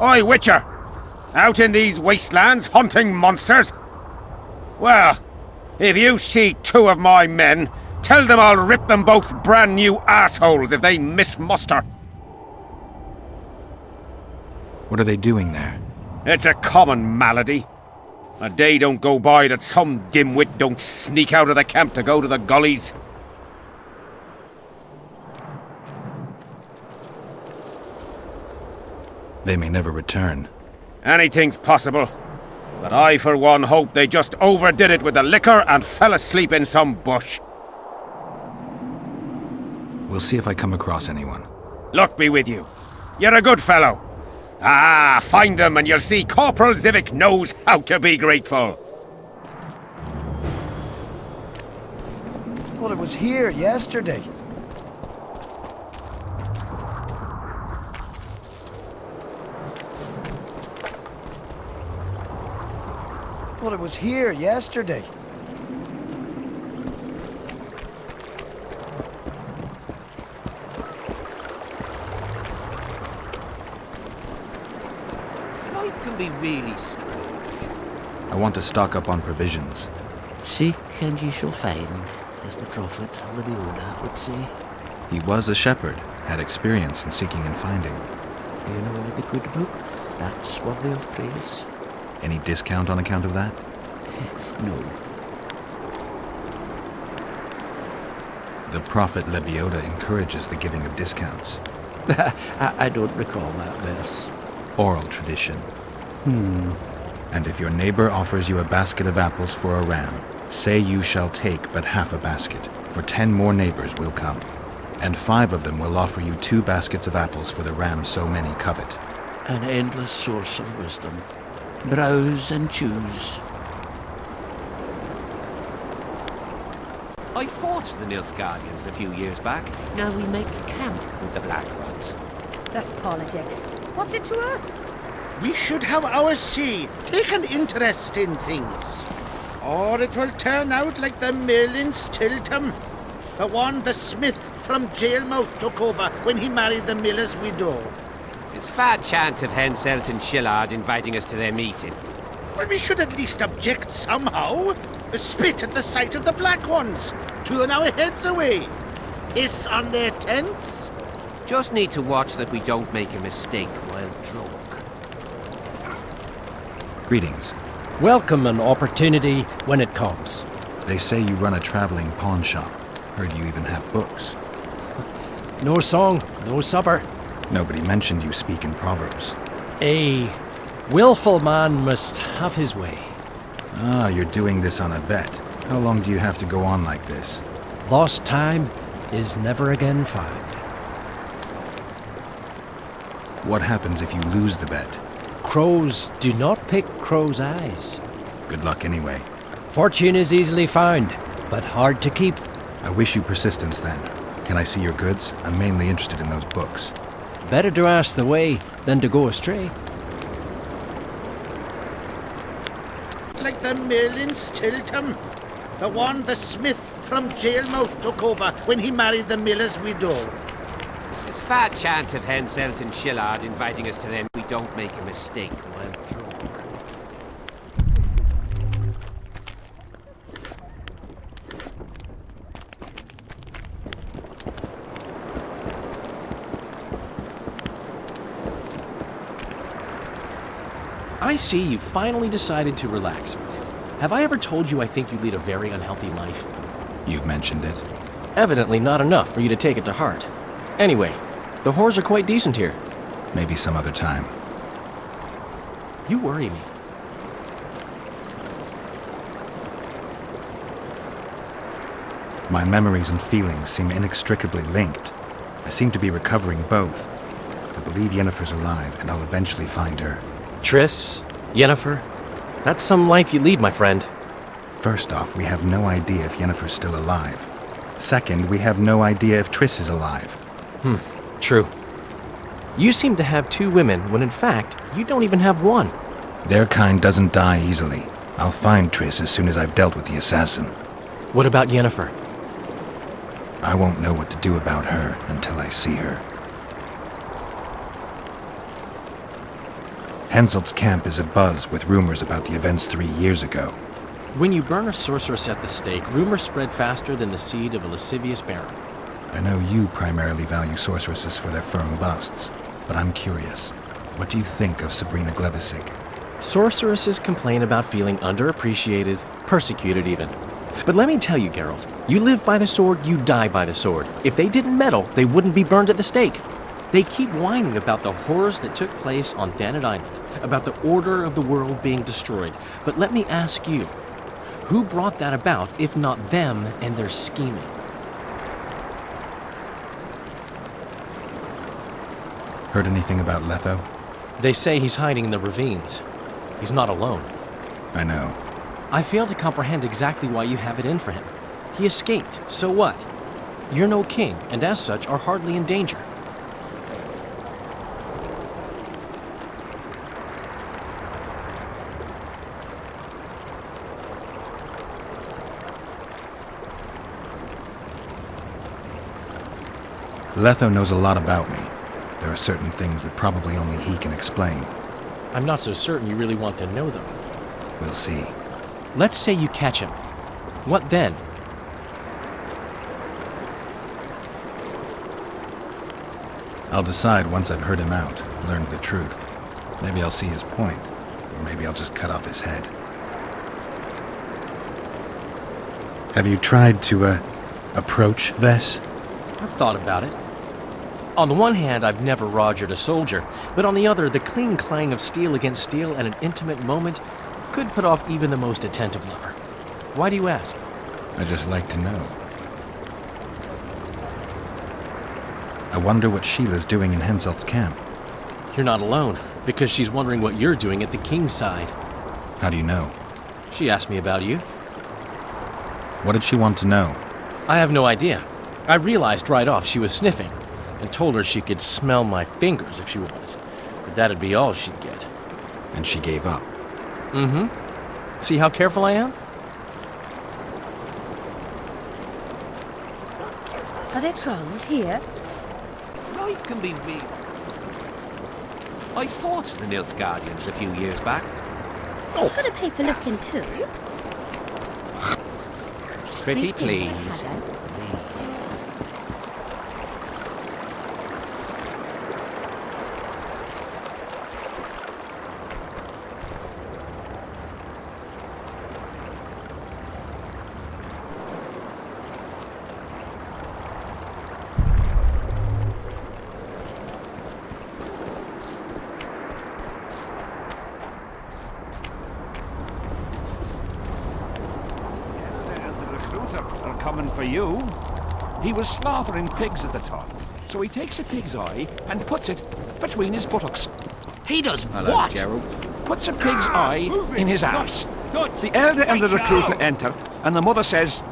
Oi, Witcher! Out in these wastelands hunting monsters? Well, if you see two of my men, tell them I'll rip them both brand new assholes if they miss muster. What are they doing there? It's a common malady. A day don't go by that some dimwit don't sneak out of the camp to go to the gullies. They may never return. Anything's possible. But I, for one, hope they just overdid it with the liquor and fell asleep in some bush. We'll see if I come across anyone. Luck be with you. You're a good fellow. Ah, find them and you'll see Corporal Zivik knows how to be grateful. Well, it was here yesterday. Well, it was here yesterday. Life can be really strange. I want to stock up on provisions. Seek and ye shall find, as the prophet Lebioda would say. He was a shepherd, had experience in seeking and finding. You know the good book, that's worthy of praise. Any discount on account of that? No. The prophet Lebioda encourages the giving of discounts. I don't recall that verse. Oral tradition. And if your neighbor offers you a basket of apples for a ram, say you shall take but half a basket, for 10 more neighbors will come. And 5 of them will offer you 2 baskets of apples for the ram so many covet. An endless source of wisdom. Browse and choose. I fought the Nilfgaardians a few years back. Now we make camp with the Black Ones. That's politics. What's it to us? We should have our say, take an interest in things. Or it will turn out like the mill in Stilton. The one the smith from Jailmouth took over when he married the miller's widow. There's fat chance of Henselt and Shillard inviting us to their meeting. Well, we should at least object somehow. Spit at the sight of the Black Ones. Turn our heads away. Piss on their tents. Just need to watch that we don't make a mistake while drunk. Greetings. Welcome an opportunity when it comes. They say you run a traveling pawn shop. Heard you even have books. No song, no supper. Nobody mentioned you speak in proverbs. A willful man must have his way. Ah, you're doing this on a bet. How long do you have to go on like this? Lost time is never again found. What happens if you lose the bet? Crows do not pick crows' eyes. Good luck anyway. Fortune is easily found, but hard to keep. I wish you persistence then. Can I see your goods? I'm mainly interested in those books. Better to ask the way than to go astray. Like the mill in Stilton. The one the smith from Jailmouth took over when he married the miller's widow. There's fat chance of Henselt and Shillard inviting us to them. We don't make a mistake while drunk. I see you finally decided to relax. Have I ever told you I think you lead a very unhealthy life? You've mentioned it. Evidently not enough for you to take it to heart. Anyway, the whores are quite decent here. Maybe some other time. You worry me. My memories and feelings seem inextricably linked. I seem to be recovering both. I believe Yennefer's alive, and I'll eventually find her. Triss, Yennefer, that's some life you lead, my friend. First off, we have no idea if Yennefer's still alive. Second, we have no idea if Triss is alive. True. You seem to have 2 women when in fact, you don't even have one. Their kind doesn't die easily. I'll find Triss as soon as I've dealt with the assassin. What about Yennefer? I won't know what to do about her until I see her. Henselt's camp is abuzz with rumors about the events 3 years ago. When you burn a sorceress at the stake, rumors spread faster than the seed of a lascivious baron. I know you primarily value sorceresses for their firm busts, but I'm curious. What do you think of Sabrina Glevisig? Sorceresses complain about feeling underappreciated, persecuted even. But let me tell you, Geralt, you live by the sword, you die by the sword. If they didn't meddle, they wouldn't be burned at the stake. They keep whining about the horrors that took place on Thanet Island, about the order of the world being destroyed. But let me ask you, who brought that about if not them and their scheming? Heard anything about Letho? They say he's hiding in the ravines. He's not alone. I know. I fail to comprehend exactly why you have it in for him. He escaped, so what? You're no king, and as such are hardly in danger. Letho knows a lot about me. There are certain things that probably only he can explain. I'm not so certain you really want to know them. We'll see. Let's say you catch him. What then? I'll decide once I've heard him out, learned the truth. Maybe I'll see his point, or maybe I'll just cut off his head. Have you tried to, approach Ves? I've thought about it. On the one hand, I've never rogered a soldier, but on the other, the clean clang of steel against steel at an intimate moment could put off even the most attentive lover. Why do you ask? I just like to know. I wonder what Sheila's doing in Henselt's camp. You're not alone, because she's wondering what you're doing at the king's side. How do you know? She asked me about you. What did she want to know? I have no idea. I realized right off she was sniffing, and told her she could smell my fingers if she wanted. But that'd be all she'd get. And she gave up. Mm-hmm. See how careful I am? Are there trolls here? Life can be weird. I fought the Nilfgaardians a few years back. You've got to pay for looking too. Pretty Greetings, please. Haggard. Are coming for you. He was slaughtering pigs at the time, so he takes a pig's eye and puts it between his buttocks. He does Hello, what? Geralt. Puts a pig's eye in his arse. The elder and the recruiter enter, and the mother says,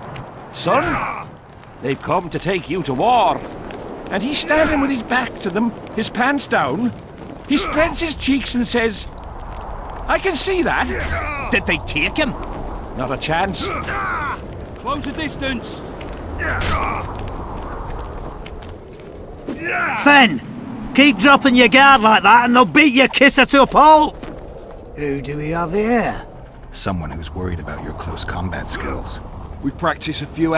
"Son, they've come to take you to war." And he's standing with his back to them, his pants down. He spreads his cheeks and says, "I can see that." Did they take him? Not a chance. Close the distance! Fen! Keep dropping your guard like that and they'll beat your kisser to a pulp! Who do we have here? Someone who's worried about your close combat skills. We practice a few